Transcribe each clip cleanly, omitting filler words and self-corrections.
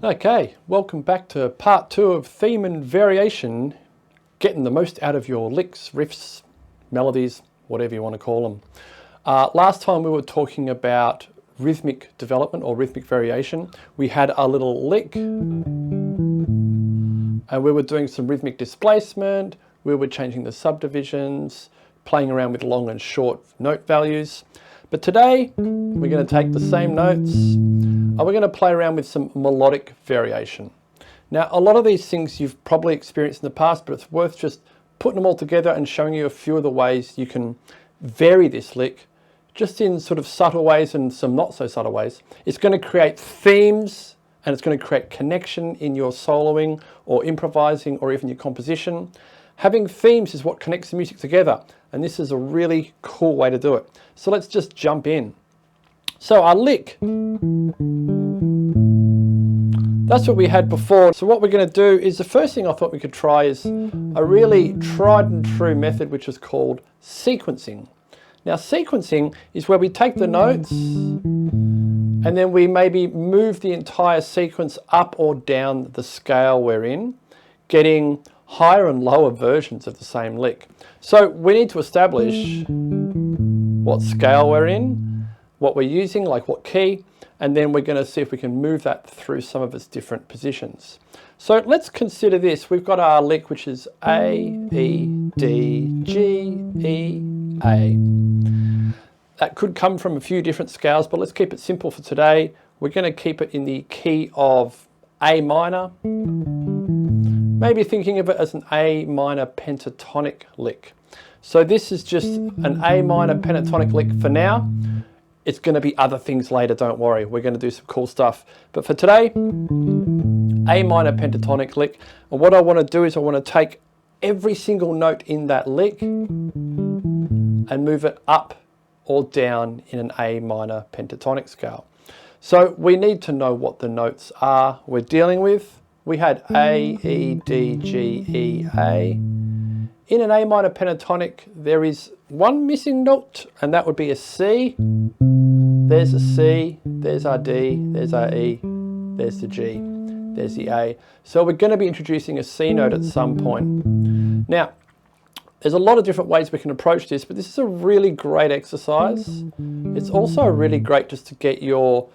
Okay, welcome back to part 2 of theme and variation, getting the most out of your licks, riffs, melodies, whatever you want to call them. Last time we were talking about rhythmic development or rhythmic variation. We had a little lick and we were doing some rhythmic displacement, we were changing the subdivisions, playing around with long and short note values. But today we're going to take the same notes and we're going to play around with some melodic variation. Now, a lot of these things you've probably experienced in the past, but it's worth just putting them all together and showing you a few of the ways you can vary this lick, just in sort of subtle ways and some not so subtle ways. It's going to create themes and it's going to create connection in your soloing or improvising or even your composition. Having themes is what connects the music together, and this is a really cool way to do it. So let's just jump in. So our lick, that's what we had before. So what we're going to do is, the first thing I thought we could try is a really tried and true method which is called sequencing. Now sequencing is where we take the notes and then we maybe move the entire sequence up or down the scale we're in, getting higher and lower versions of the same lick. So we need to establish what scale we're in, what we're using, like what key, and then we're going to see if we can move that through some of its different positions. So let's consider this. We've got our lick which is A, E, D, G, E, A. That could come from a few different scales, but let's keep it simple for today. We're going to keep it in the key of A minor, maybe thinking of it as an A minor pentatonic lick. So this is just an A minor pentatonic lick for now. It's going to be other things later, don't worry. We're going to do some cool stuff. But for today, A minor pentatonic lick. And what I want to do is I want to take every single note in that lick and move it up or down in an A minor pentatonic scale. So we need to know what the notes are we're dealing with. We had A, E, D, G, E, A. In an A minor pentatonic, there is one missing note, and that would be a C. There's a C, there's our D, there's our E, there's the G, there's the A. So we're going to be introducing a C note at some point. Now, there's a lot of different ways we can approach this, but this is a really great exercise. It's also really great just to get your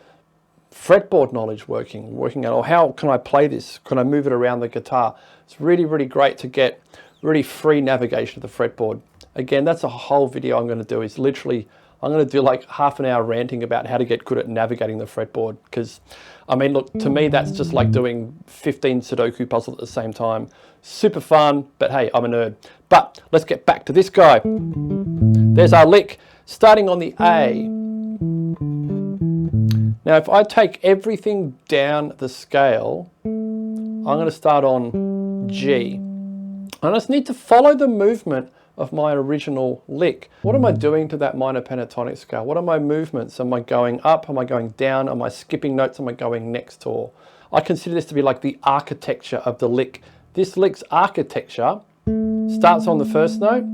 fretboard knowledge working out, or how can I play this? Can I move it around the guitar? It's really, really great to get really free navigation of the fretboard. Again, that's a whole video I'm going to do. Is literally, I'm going to do like half an hour ranting about how to get good at navigating the fretboard. Because, I mean, look, to me, that's just like doing 15 Sudoku puzzles at the same time. Super fun, but hey, I'm a nerd. But let's get back to this guy. There's our lick, starting on the A. Now, if I take everything down the scale, I'm going to start on G. I just need to follow the movement of my original lick. What am I doing to that minor pentatonic scale? What are my movements? Am I going up? Am I going down? Am I skipping notes? Am I going next to? I consider this to be like the architecture of the lick. This lick's architecture starts on the first note.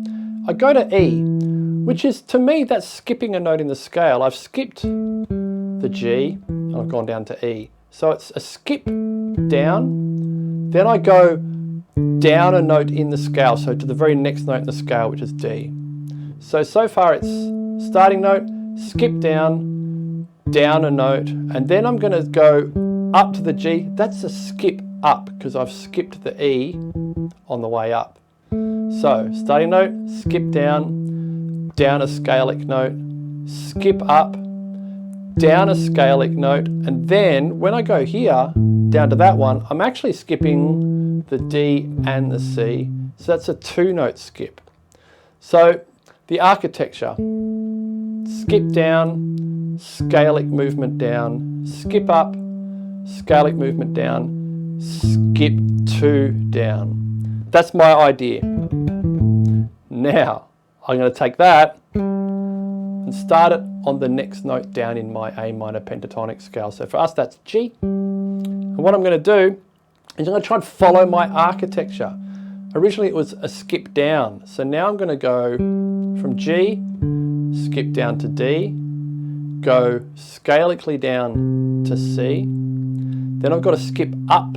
I go to E, which is, to me, that's skipping a note in the scale. I've skipped the G and I've gone down to E. So it's a skip down, then I go down a note in the scale, so to the very next note in the scale, which is D. So far it's starting note, skip down, down a note, and then I'm going to go up to the G. That's a skip up because I've skipped the E on the way up. So starting note, skip down, down a scalic note, skip up, down a scalic note, and then when I go here, down to that one, I'm actually skipping the D and the C, so that's a 2-note skip. So the architecture, skip down, scalic movement down, skip up, scalic movement down, skip 2 down. That's my idea. Now, I'm going to take that and start it on the next note down in my A minor pentatonic scale. So for us, that's G. And what I'm going to do is I'm going to try and follow my architecture. Originally it was a skip down, so now I'm going to go from G, skip down to D, go scalically down to C, Then I've got to skip up,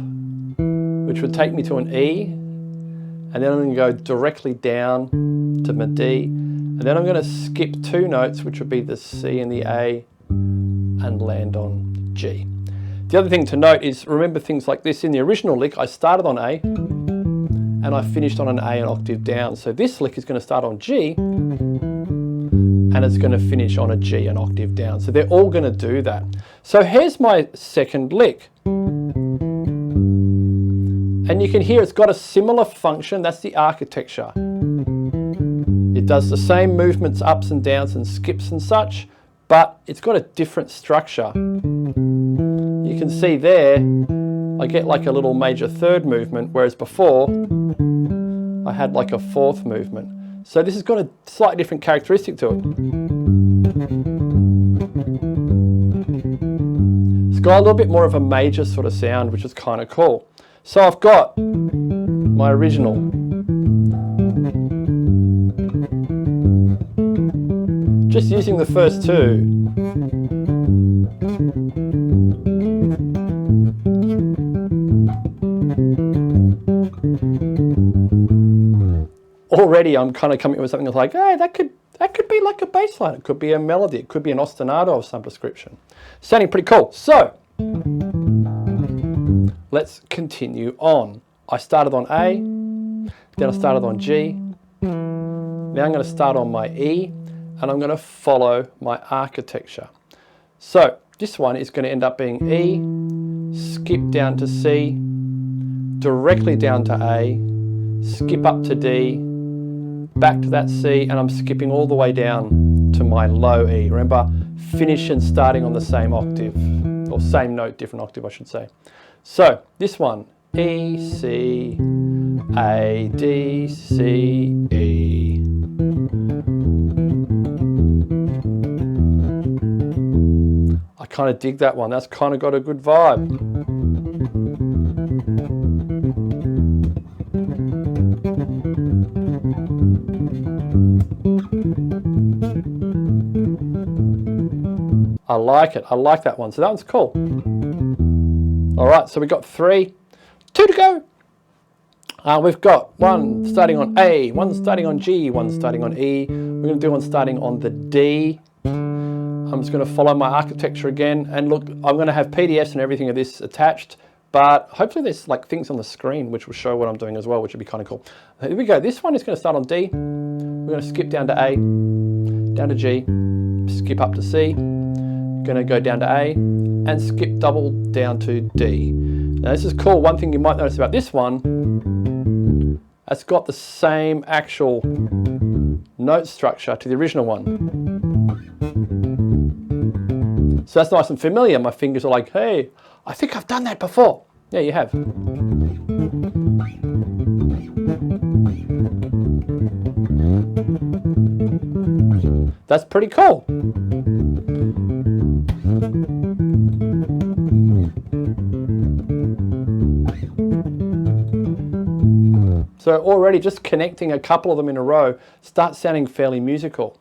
which would take me to an E, and then I'm going to go directly down to my D, and then I'm going to skip 2 notes, which would be the C and the A, and land on G. The other thing to note is, remember things like this. In the original lick, I started on A, and I finished on an A an octave down. So this lick is going to start on G, and it's going to finish on a G an octave down. So they're all going to do that. So here's my second lick. And you can hear it's got a similar function. That's the architecture. It does the same movements, ups and downs and skips and such, but it's got a different structure. You can see there, I get like a little major third movement, whereas before I had like a fourth movement. So this has got a slightly different characteristic to it. It's got a little bit more of a major sort of sound, which is kind of cool. So I've got my original. Just using the first 2. Already I'm kind of coming up with something that's like, hey, that could be like a bass line. It could be a melody. It could be an ostinato of some description. Sounding pretty cool. So let's continue on. I started on A, then I started on G. Now I'm going to start on my E, and I'm going to follow my architecture. So this one is going to end up being E, skip down to C, directly down to A, skip up to D, back to that C, and I'm skipping all the way down to my low E. Remember, finish and starting on the same octave, or same note, different octave I should say. So this one, E, C, A, D, C, E. I kind of dig that one. That's kind of got a good vibe. I like it. I like that one. So that one's cool. All right, so we've got 3, 2 to go. We've got 1 starting on A, 1 starting on G, 1 starting on E. We're going to do 1 starting on the D. I'm just going to follow my architecture again. And look, I'm going to have PDFs and everything of this attached, but hopefully there's like things on the screen which will show what I'm doing as well, which would be kind of cool. Here we go. This one is going to start on D. We're going to skip down to A, down to G, skip up to C. Going to go down to A and skip double down to D. Now this is cool. One thing you might notice about this one, it's got the same actual note structure to the original one. So that's nice and familiar. My fingers are like, hey, I think I've done that before. Yeah, you have. That's pretty cool. So already just connecting a couple of them in a row starts sounding fairly musical.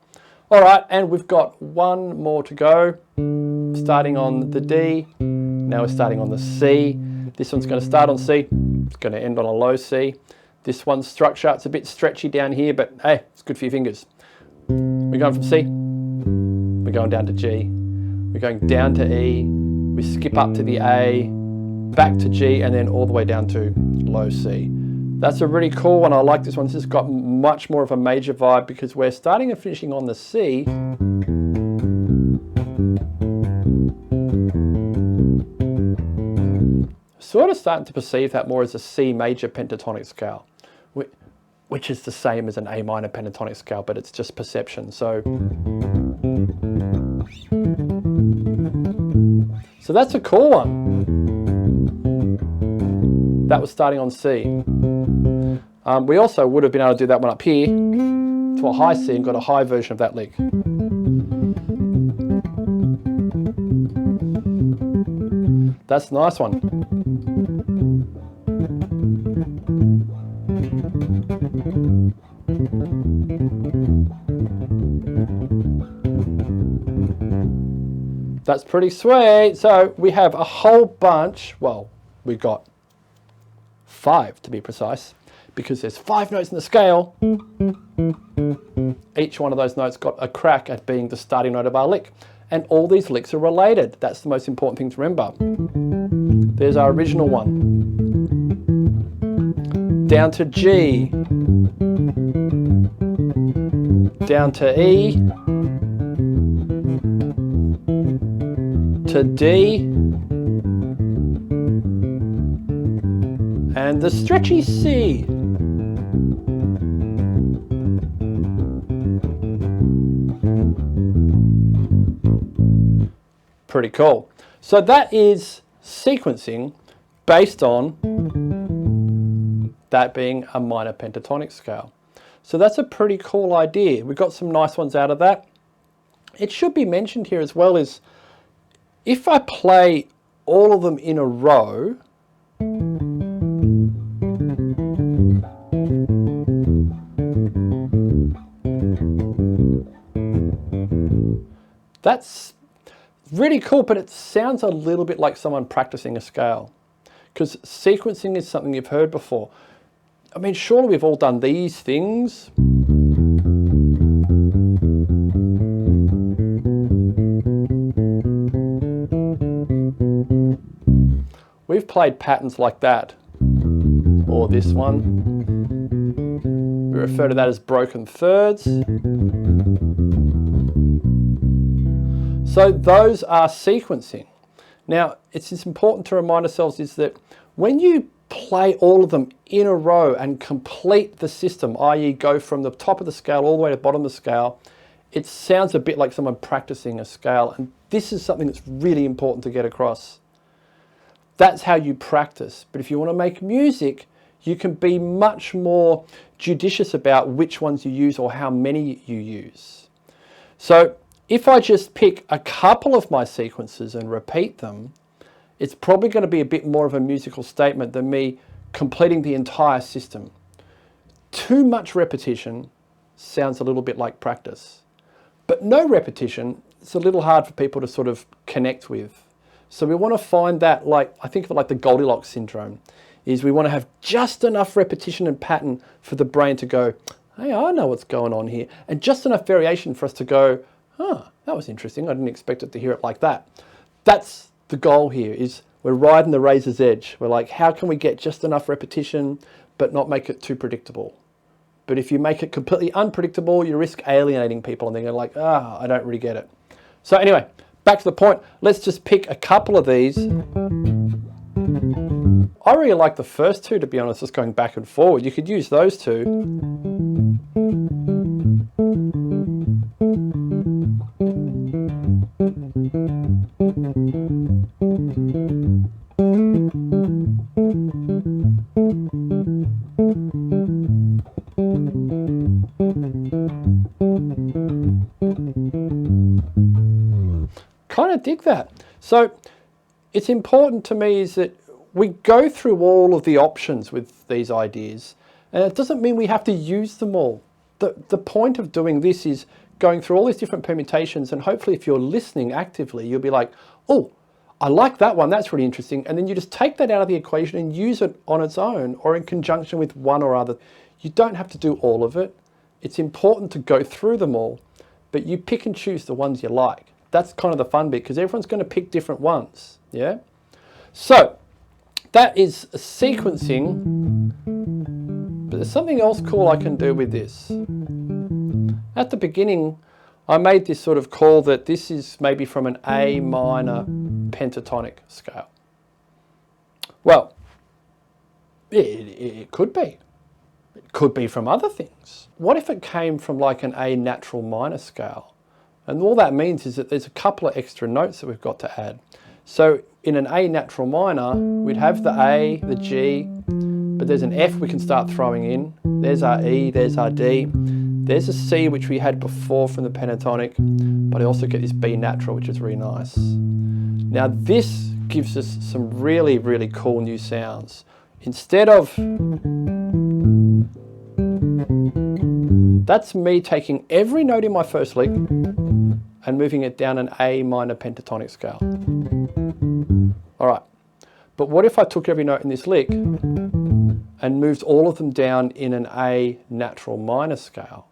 All right, and we've got 1 more to go. Starting on the D, now we're starting on the C. This one's going to start on C, it's going to end on a low C. This one's structure, it's a bit stretchy down here, but hey, it's good for your fingers. We're going from C, we're going down to G, we're going down to E, we skip up to the A, back to G, and then all the way down to low C. That's a really cool one. I like this one. This has got much more of a major vibe because we're starting and finishing on the C. Sort of starting to perceive that more as a C major pentatonic scale, which is the same as an A minor pentatonic scale, but it's just perception. So that's a cool one. That was starting on C. We also would have been able to do that one up here to a high C and got a high version of that lick. That's a nice one. That's pretty sweet. So we have a whole bunch, well, we've got 5 to be precise, because there's 5 notes in the scale. Each one of those notes got a crack at being the starting note of our lick. And all these licks are related. That's the most important thing to remember. There's our original one. Down to G. Down to E. To D. And the stretchy C. Pretty cool. So that is sequencing based on that being a minor pentatonic scale. So that's a pretty cool idea. We've got some nice ones out of that. It should be mentioned here as well is if I play all of them in a row, that's really cool, but it sounds a little bit like someone practicing a scale, because sequencing is something you've heard before. I mean, surely we've all done these things. We've played patterns like that, or this one. We refer to that as broken thirds. So those are sequencing. Now, it's important to remind ourselves is that when you play all of them in a row and complete the system, i.e. go from the top of the scale all the way to the bottom of the scale, it sounds a bit like someone practicing a scale. And this is something that's really important to get across. That's how you practice. But if you want to make music, you can be much more judicious about which ones you use or how many you use. So if I just pick a couple of my sequences and repeat them, it's probably going to be a bit more of a musical statement than me completing the entire system. Too much repetition sounds a little bit like practice. But no repetition, it's a little hard for people to sort of connect with. So we want to find that, like, I think of it like the Goldilocks syndrome, is we want to have just enough repetition and pattern for the brain to go, hey, I know what's going on here. And just enough variation for us to go, huh, that was interesting. I didn't expect it to hear it like that. That's the goal here, is we're riding the razor's edge. We're like, how can we get just enough repetition but not make it too predictable? But if you make it completely unpredictable, you risk alienating people and they're like, I don't really get it. So anyway, back to the point. Let's just pick a couple of these. I really like the first two, to be honest, just going back and forward. You could use those two. Kind of dig that. So it's important to me is that we go through all of the options with these ideas, and it doesn't mean we have to use them all. The point of doing this is going through all these different permutations, and hopefully if you're listening actively, you'll be like, oh, I like that one, that's really interesting. And then you just take that out of the equation and use it on its own or in conjunction with one or other. You don't have to do all of it. It's important to go through them all, but you pick and choose the ones you like. That's kind of the fun bit, because everyone's going to pick different ones, yeah? So that is sequencing, but there's something else cool I can do with this. At the beginning, I made this sort of call that this is maybe from an A minor pentatonic scale. Well, it could be. It could be from other things. What if it came from like an A natural minor scale? And all that means is that there's a couple of extra notes that we've got to add. So in an A natural minor, we'd have the A, the G, but there's an F we can start throwing in. There's our E, there's our D. There's a C, which we had before from the pentatonic, but I also get this B natural, which is really nice. Now this gives us some really, really cool new sounds. Instead of, that's me taking every note in my first lick, and moving it down an A minor pentatonic scale. All right, but what if I took every note in this lick and moved all of them down in an A natural minor scale?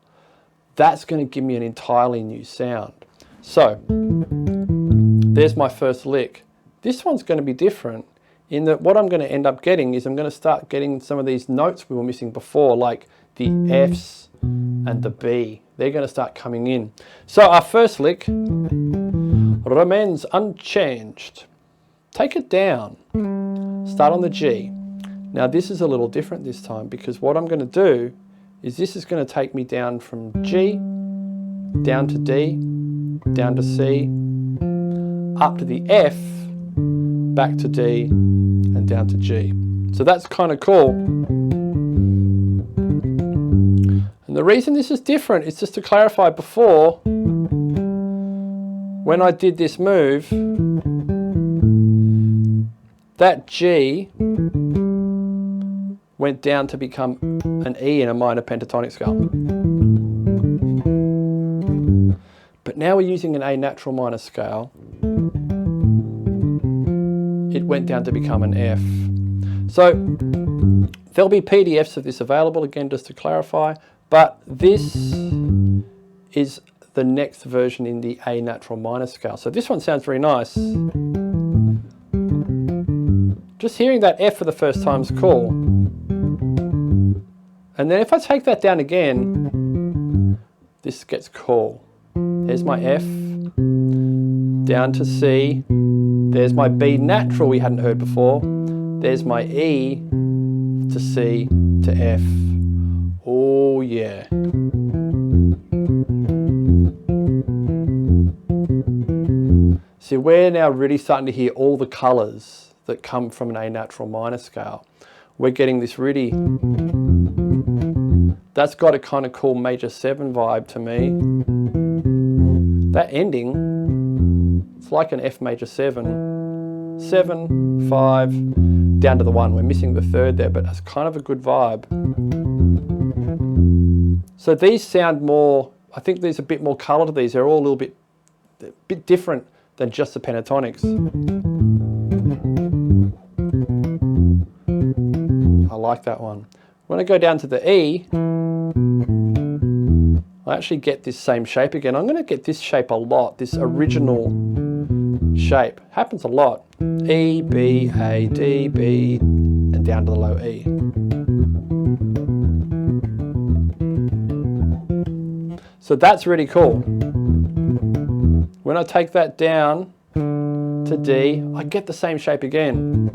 That's going to give me an entirely new sound. So there's my first lick. This one's going to be different in that what I'm going to end up getting is I'm going to start getting some of these notes we were missing before, like the F's and the B. They're going to start coming in. So our first lick remains unchanged. Take it down. Start on the G. Now this is a little different this time, because what I'm going to do is this is going to take me down from G, down to D, down to C, up to the F, back to D, and down to G. So that's kind of cool. And the reason this is different is just to clarify, before, when I did this move, that G went down to become an E in a minor pentatonic scale. But now we're using an A natural minor scale. It went down to become an F. So there'll be PDFs of this available, again, just to clarify, but this is the next version in the A natural minor scale. So this one sounds very nice. Just hearing that F for the first time is cool. And then if I take that down again, this gets cool. There's my F, down to C, there's my B natural we hadn't heard before, there's my E to C to F. Oh yeah. See, we're now really starting to hear all the colours that come from an A natural minor scale. We're getting this really, that's got a kind of cool major 7 vibe to me. That ending, it's like an F major 7, 7, 5, down to the 1. We're missing the third there, but that's kind of a good vibe. So these sound more, I think there's a bit more colour to these. They're all a little bit different than just the pentatonics. I like that one. When I go down to the E, I actually get this same shape again. I'm going to get this shape a lot, this original shape. Happens a lot. E, B, A, D, B, and down to the low E. So that's really cool. When I take that down to D, I get the same shape again.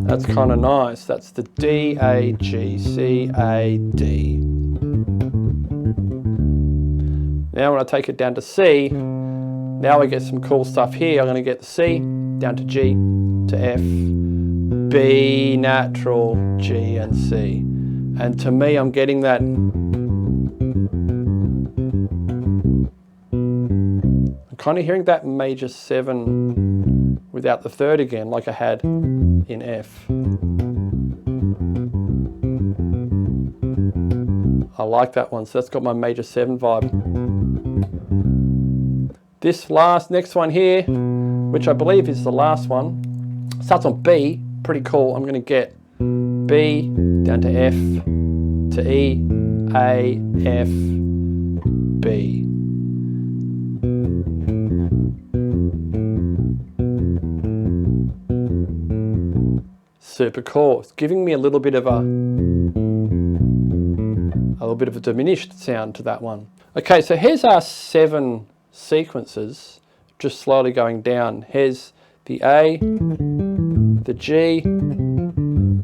That's kind of nice. That's the D, A, G, C, A, D. Now when I take it down to C, now I get some cool stuff here. I'm going to get the C, down to G, to F, B natural, G and C. And to me, I'm getting that. I'm kind of hearing that major 7 without the third again, like I had in F. I like that one, so that's got my major 7 vibe. This next one here, which I believe is the last one, starts on B, pretty cool. I'm going to get B down to F, to E, A, F, B. Super cool. It's giving me a little bit of a diminished sound to that one. Okay, so here's our 7 sequences, just slowly going down. Here's the A, the G,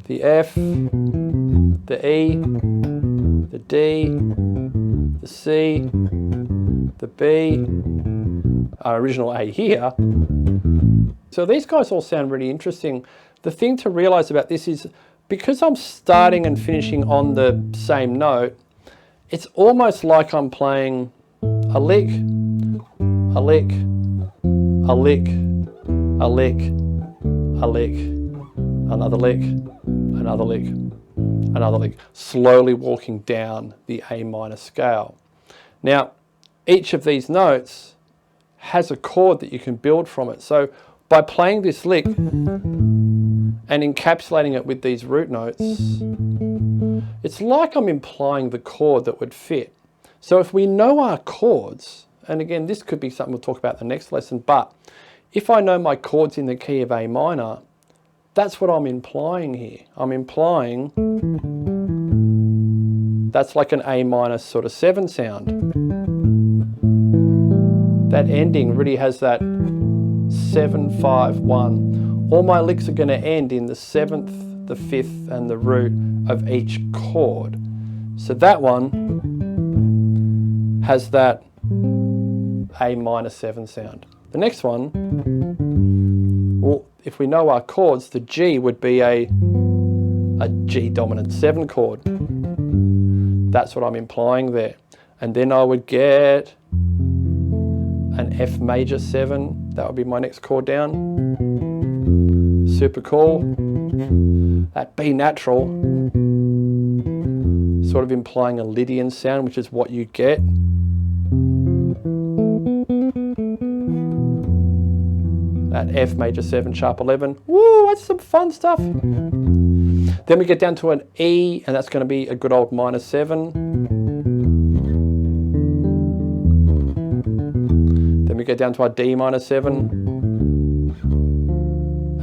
the F, the E, the D, the C, the B, our original A here. So these guys all sound really interesting. The thing to realize about this is, because I'm starting and finishing on the same note, it's almost like I'm playing a lick, a lick, a lick, a lick, a lick, another lick, another lick, another lick, slowly walking down the A minor scale. Now, each of these notes has a chord that you can build from it. So by playing this lick and encapsulating it with these root notes, it's like I'm implying the chord that would fit. So if we know our chords, and again, this could be something we'll talk about in the next lesson, but if I know my chords in the key of A minor, that's what I'm implying here. I'm implying that's like an A minor sort of 7 sound. That ending really has that 7, 5, 1. All my licks are going to end in the 7th, the 5th, and the root of each chord. So that one has that A minor 7 sound. The next one, well, if we know our chords, the G would be a G dominant 7 chord. That's what I'm implying there. And then I would get an F major 7. That would be my next chord down. Super cool. That B natural, sort of implying a Lydian sound, which is what you get. That F major 7 sharp 11. Woo, that's some fun stuff. Then we get down to an E, and that's going to be a good old minor 7. Then we get down to our D minor 7.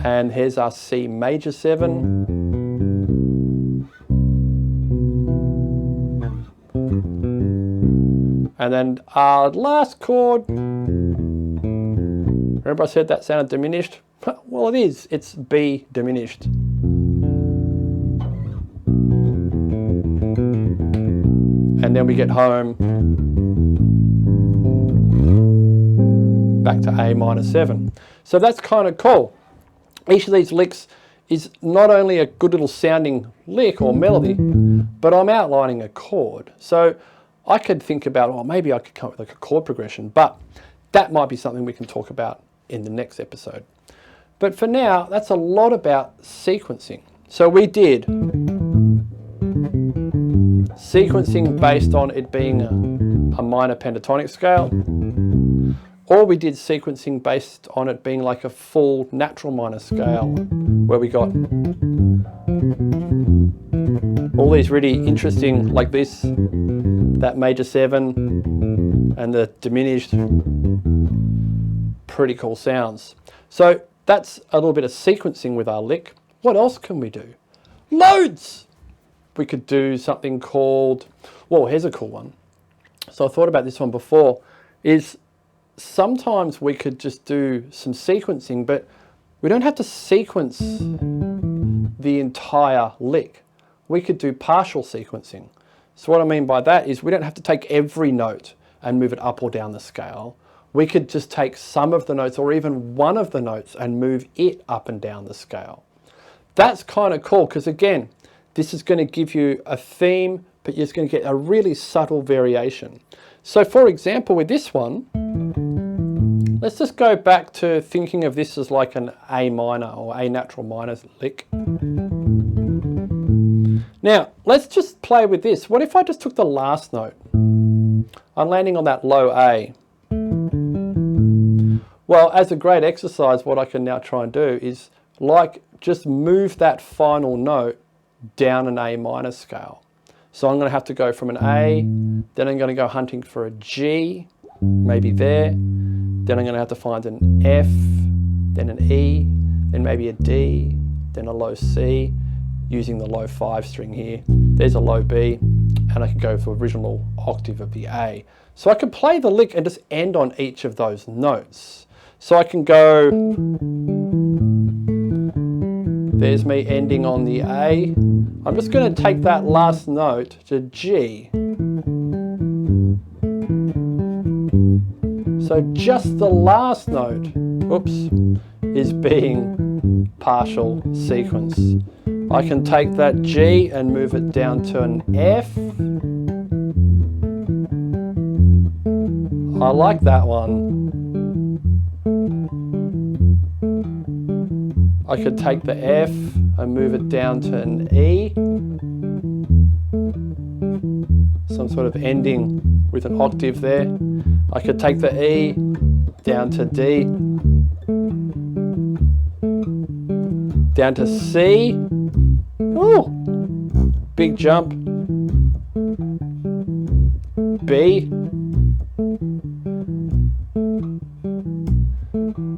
And here's our C major 7. And then our last chord, remember I said that sounded diminished? Well, it is. It's B diminished. And then we get home back to A minor 7. So that's kind of cool. Each of these licks is not only a good little sounding lick or melody, but I'm outlining a chord. So I could think about, well, maybe I could come up with like a chord progression, but that might be something we can talk about in the next episode. But for now, that's a lot about sequencing. So we did sequencing based on it being a minor pentatonic scale, or we did sequencing based on it being like a full natural minor scale, where we got all these really interesting, like this, that major 7, and the diminished, pretty cool sounds. So that's a little bit of sequencing with our lick. What else can we do? Loads! We could do something called, well, here's a cool one. So I thought about this one before, is sometimes we could just do some sequencing, but we don't have to sequence the entire lick. We could do partial sequencing. So what I mean by that is we don't have to take every note and move it up or down the scale. We could just take some of the notes or even one of the notes and move it up and down the scale. That's kind of cool because, again, this is going to give you a theme, but you're just going to get a really subtle variation. So for example, with this one, let's just go back to thinking of this as like an A minor or A natural minor lick. Now, let's just play with this. What if I just took the last note? I'm landing on that low A. Well, as a great exercise, what I can now try and do is like just move that final note down an A minor scale. So I'm going to have to go from an A, then I'm going to go hunting for a G, maybe there. Then I'm going to have to find an F, then an E, then maybe a D, then a low C, using the low 5 string here. There's a low B, and I can go for original octave of the A. So I can play the lick and just end on each of those notes. So I can go, there's me ending on the A. I'm just going to take that last note to G. So just the last note, oops, is being partial sequence. I can take that G and move it down to an F. I like that one. I could take the F and move it down to an E. sort of ending with an octave there. I could take the E down to D, down to C. Ooh, big jump. B,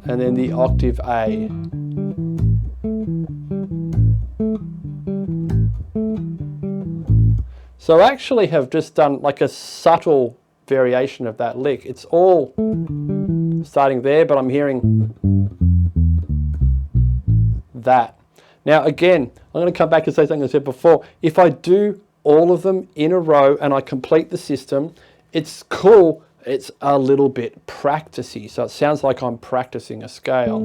and then the octave A. So I actually have just done like a subtle variation of that lick. It's all starting there, but I'm hearing that. Now again, I'm going to come back and say something I said before. If I do all of them in a row and I complete the system, it's cool. It's a little bit practicey, so it sounds like I'm practicing a scale.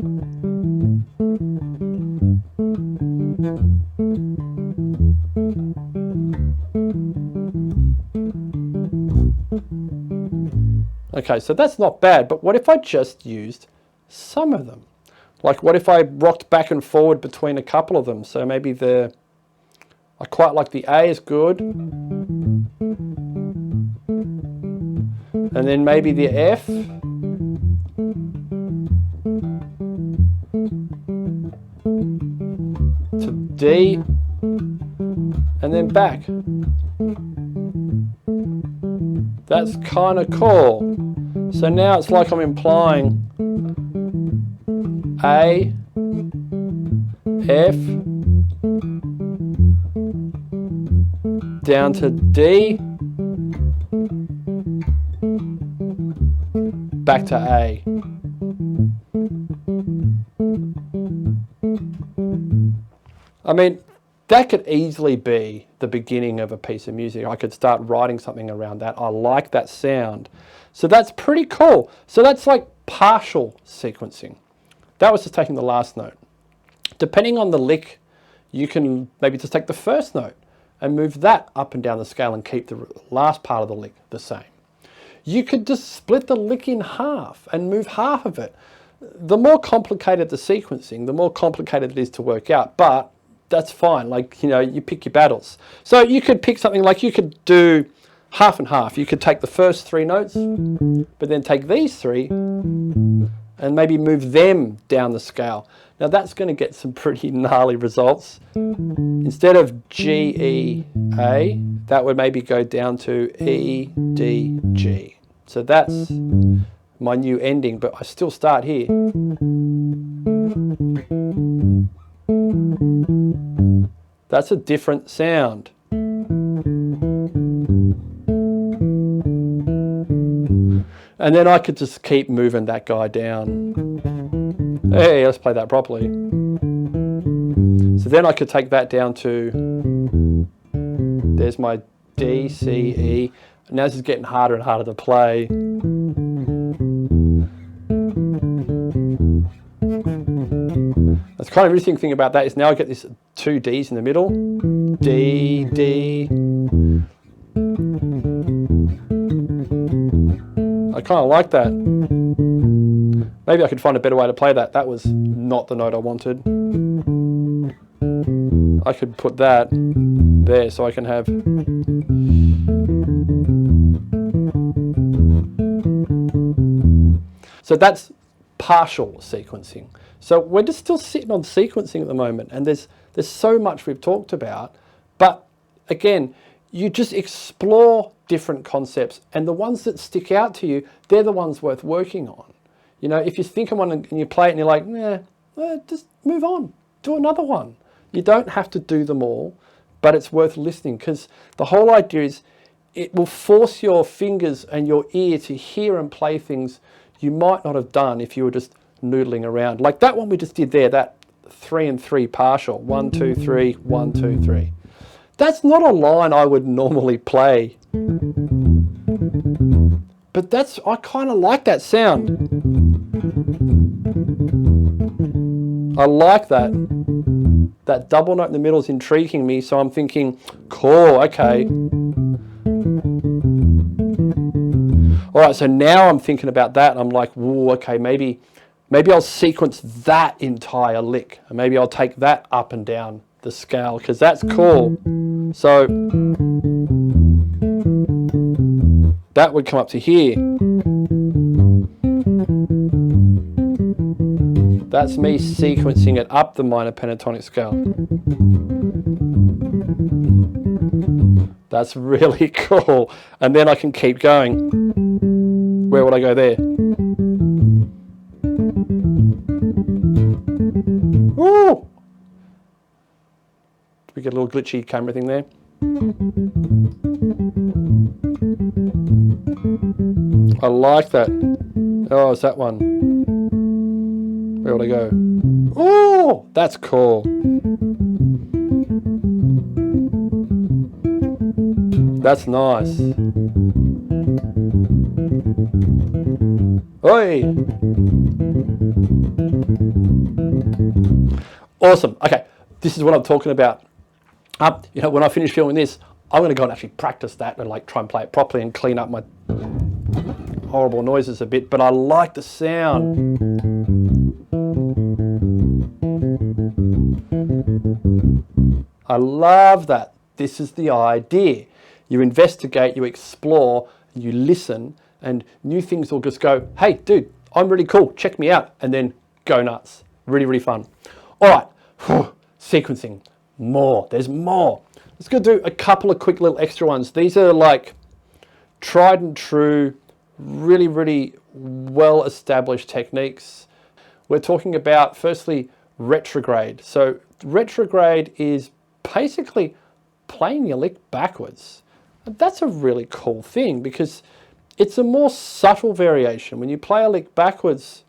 Okay, so that's not bad, but what if I just used some of them? Like what if I rocked back and forward between a couple of them? So maybe I quite like the A is good. And then maybe the F. To D. And then back. That's kind of cool. So now it's like I'm implying A, F, down to D, back to A. I mean, that could easily be the beginning of a piece of music. I could start writing something around that. I like that sound. So that's pretty cool. So that's like partial sequencing. That was just taking the last note. Depending on the lick, you can maybe just take the first note and move that up and down the scale and keep the last part of the lick the same. You could just split the lick in half and move half of it. The more complicated the sequencing, the more complicated it is to work out, but that's fine. Like, you know, you pick your battles. So you could pick something like you could do half and half. You could take the first three notes, but then take these three and maybe move them down the scale. Now that's going to get some pretty gnarly results. Instead of G, E, A, that would maybe go down to E, D, G. So that's my new ending, but I still start here. That's a different sound. And then I could just keep moving that guy down. Hey, let's play that properly. So then I could take that down to, there's my D, C, E. Now this is getting harder and harder to play. That's kind of interesting thing about that is now I get these two Ds in the middle. D, D. I kind of like that. Maybe I could find a better way to play that. That was not the note I wanted. I could put that there so I can have. So that's partial sequencing. So we're just still sitting on sequencing at the moment, and there's so much we've talked about, but again, you just explore different concepts, and the ones that stick out to you, they're the ones worth working on. You know, if you think of one and you play it and you're like, nah, just move on, do another one. You don't have to do them all, but it's worth listening, because the whole idea is it will force your fingers and your ear to hear and play things you might not have done if you were just noodling around. Like that one we just did there, that 3 and 3 partial, 1, 2, 3, 1, 2, 3. That's not a line I would normally play. But I kind of like that sound. I like that. That double note in the middle is intriguing me, so I'm thinking, cool, okay. All right, so now I'm thinking about that, and I'm like, whoa, okay, maybe I'll sequence that entire lick, and maybe I'll take that up and down the scale, because that's cool. So that would come up to here. That's me sequencing it up the minor pentatonic scale. That's really cool. And then I can keep going. Where would I go there? Ooh! We get a little glitchy camera thing there. I like that. Oh, it's that one. Where would I go? Oh, that's cool. That's nice. Oi! Awesome. Okay, this is what I'm talking about. You know, when I finish filming this, I'm going to go and actually practice that and like try and play it properly and clean up my horrible noises a bit. But I like the sound. I love that. This is the idea. You investigate, you explore, you listen, and new things will just go, hey, dude, I'm really cool, check me out, and then go nuts. Really, really fun. All right, sequencing, more, there's more. Let's go do a couple of quick little extra ones. These are like tried and true, really, really well-established techniques. We're talking about, firstly, retrograde. So retrograde is basically playing your lick backwards. And that's a really cool thing because it's a more subtle variation. When you play a lick backwards,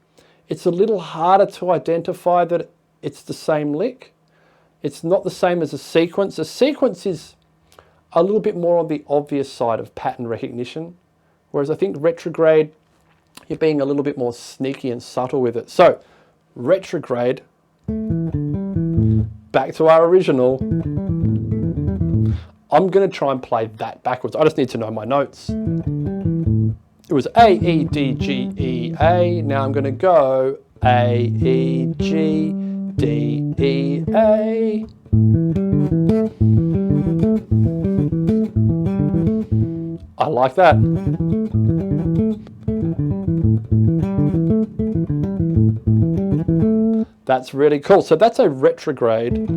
it's a little harder to identify that it's the same lick. It's not the same as a sequence. A sequence is a little bit more on the obvious side of pattern recognition, whereas I think retrograde, you're being a little bit more sneaky and subtle with it. So, retrograde, back to our original, I'm going to try and play that backwards. I just need to know my notes. It was A, E, D, G, E, A. Now I'm going to go A, E, G, D, E, A. I like that. That's really cool. So that's a retrograde.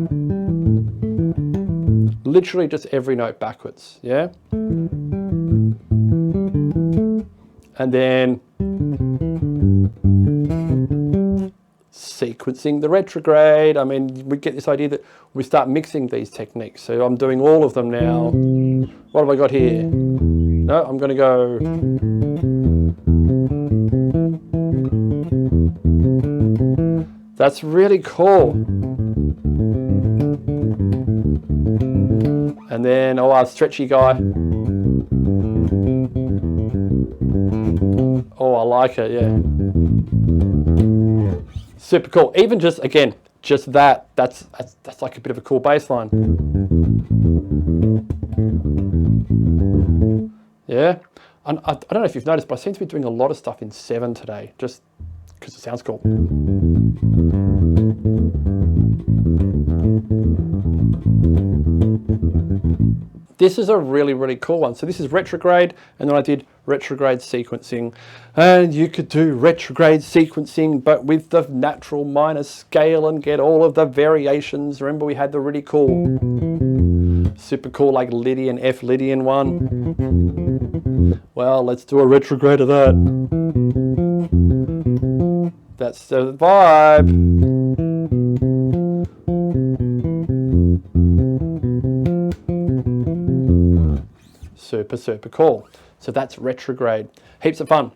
Literally just every note backwards, yeah? And then sequencing the retrograde. I mean, we get this idea that we start mixing these techniques. So I'm doing all of them now. What have I got here? No, I'm going to go. That's really cool. And then, oh, our stretchy guy. Oh, I like it, yeah. Super cool. Even just, again, just that's like a bit of a cool bass line. Yeah. And I don't know if you've noticed, but I seem to be doing a lot of stuff in 7 today, just because it sounds cool. This is a really, really cool one. So this is retrograde, and then I did retrograde sequencing. And you could do retrograde sequencing, but with the natural minor scale and get all of the variations. Remember we had the really cool, super cool, like Lydian, F Lydian one. Well, let's do a retrograde of that. That's the vibe. Super, super cool. So that's retrograde. Heaps of fun.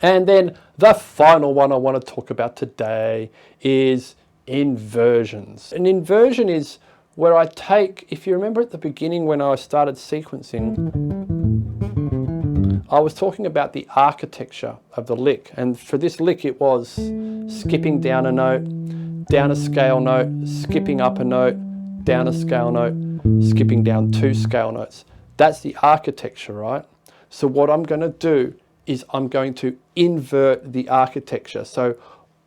And then the final one I want to talk about today is inversions. An inversion is where I take, if you remember at the beginning when I started sequencing, I was talking about the architecture of the lick. And for this lick, it was skipping down a note, down a scale note, skipping up a note, down a scale note, skipping down 2 scale notes. That's the architecture, right? So what I'm going to do is I'm going to invert the architecture. So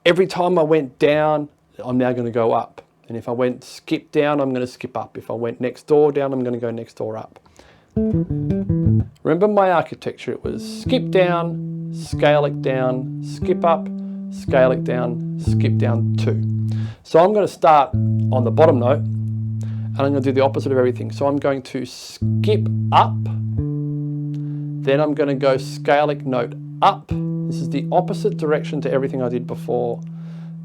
every time I went down, I'm now going to go up. And if I went skip down, I'm going to skip up. If I went next door down, I'm going to go next door up. Remember my architecture, it was skip down, scale it down, skip up, scale it down, skip down 2. So I'm going to start on the bottom note, and I'm going to do the opposite of everything. So I'm going to skip up, then I'm going to go scalic note up. This is the opposite direction to everything I did before.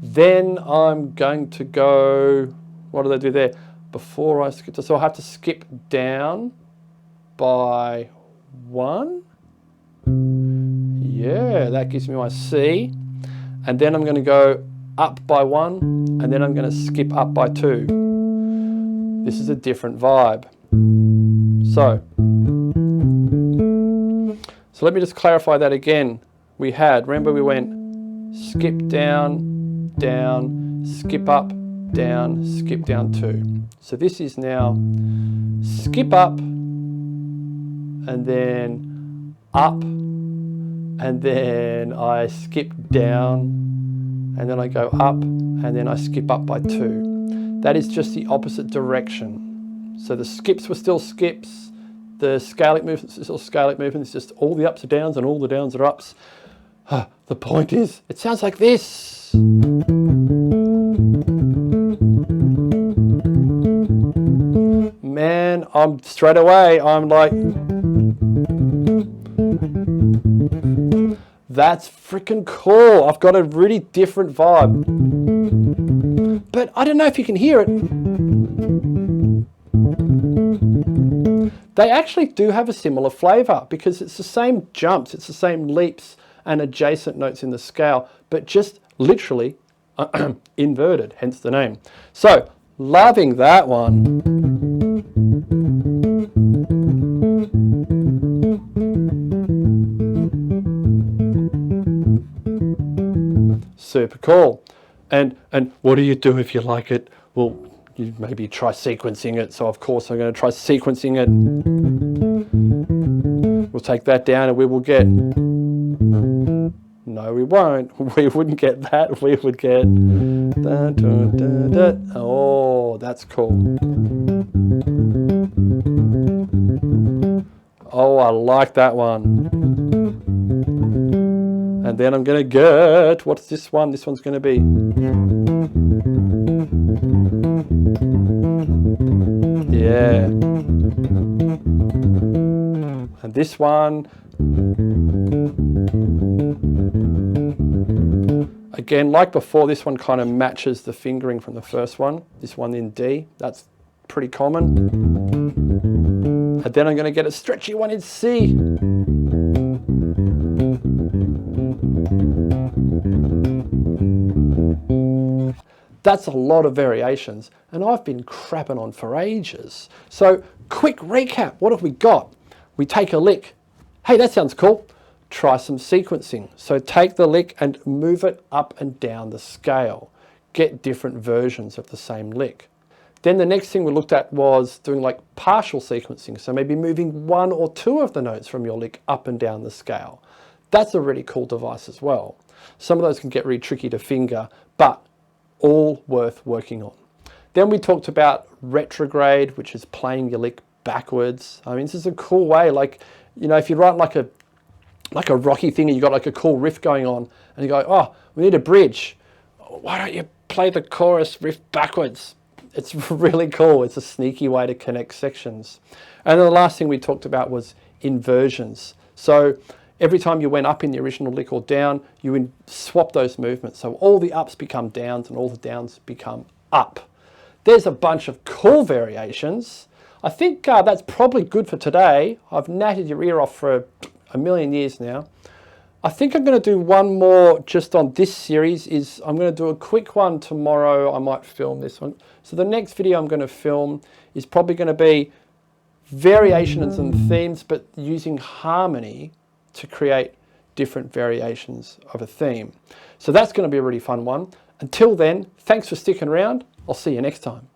Then I'm going to go, what did I do there? Before I skip, so I have to skip down by 1. Yeah, that gives me my C. And then I'm going to go up by 1, and then I'm going to skip up by 2. This is a different vibe. So let me just clarify that again. We had, remember we went skip down, down, skip up, down, skip down 2. So this is now skip up, and then up, and then I skip down, and then I go up, and then I skip up by 2. That is just the opposite direction. So the skips were still skips, the scalic movements are still scalic movements, just all the ups are downs and all the downs are ups. The point is, it sounds like this. Man, I'm straight away, I'm like, that's freaking cool. I've got a really different vibe. But I don't know if you can hear it. They actually do have a similar flavor because it's the same jumps, it's the same leaps and adjacent notes in the scale, but just literally inverted, hence the name. So, loving that one. Super cool. And what do you do if you like it? Well, you maybe try sequencing it. So of course I'm going to try sequencing it. We'll take that down and we will get, no we won't, we wouldn't get that, we would get, da, da, da, da. Oh, that's cool. Oh, I like that one. And then I'm going to get, what's this one? This one's going to be. Yeah. And this one. Again, like before, this one kind of matches the fingering from the first one. This one in D, that's pretty common. And then I'm going to get a stretchy one in C. That's a lot of variations, and I've been crapping on for ages. So, quick recap, what have we got? We take a lick. Hey, that sounds cool. Try some sequencing. So take the lick and move it up and down the scale. Get different versions of the same lick. Then the next thing we looked at was doing like partial sequencing. So maybe moving 1 or 2 of the notes from your lick up and down the scale. That's a really cool device as well. Some of those can get really tricky to finger, but all worth working on. Then we talked about retrograde, which is playing your lick backwards. I mean, this is a cool way, like, you know, if you write like a rocky thing and you got like a cool riff going on and you go, oh, we need a bridge. Why don't you play the chorus riff backwards? It's really cool. It's a sneaky way to connect sections. And then the last thing we talked about was inversions. So every time you went up in the original lick or down, you swap those movements. So all the ups become downs and all the downs become up. There's a bunch of cool variations. I think that's probably good for today. I've natted your ear off for a million years now. I think I'm going to do one more just on this series. I'm going to do a quick one tomorrow. I might film this one. So the next video I'm going to film is probably going to be variations and themes, but using harmony to create different variations of a theme. So that's going to be a really fun one. Until then, thanks for sticking around. I'll see you next time.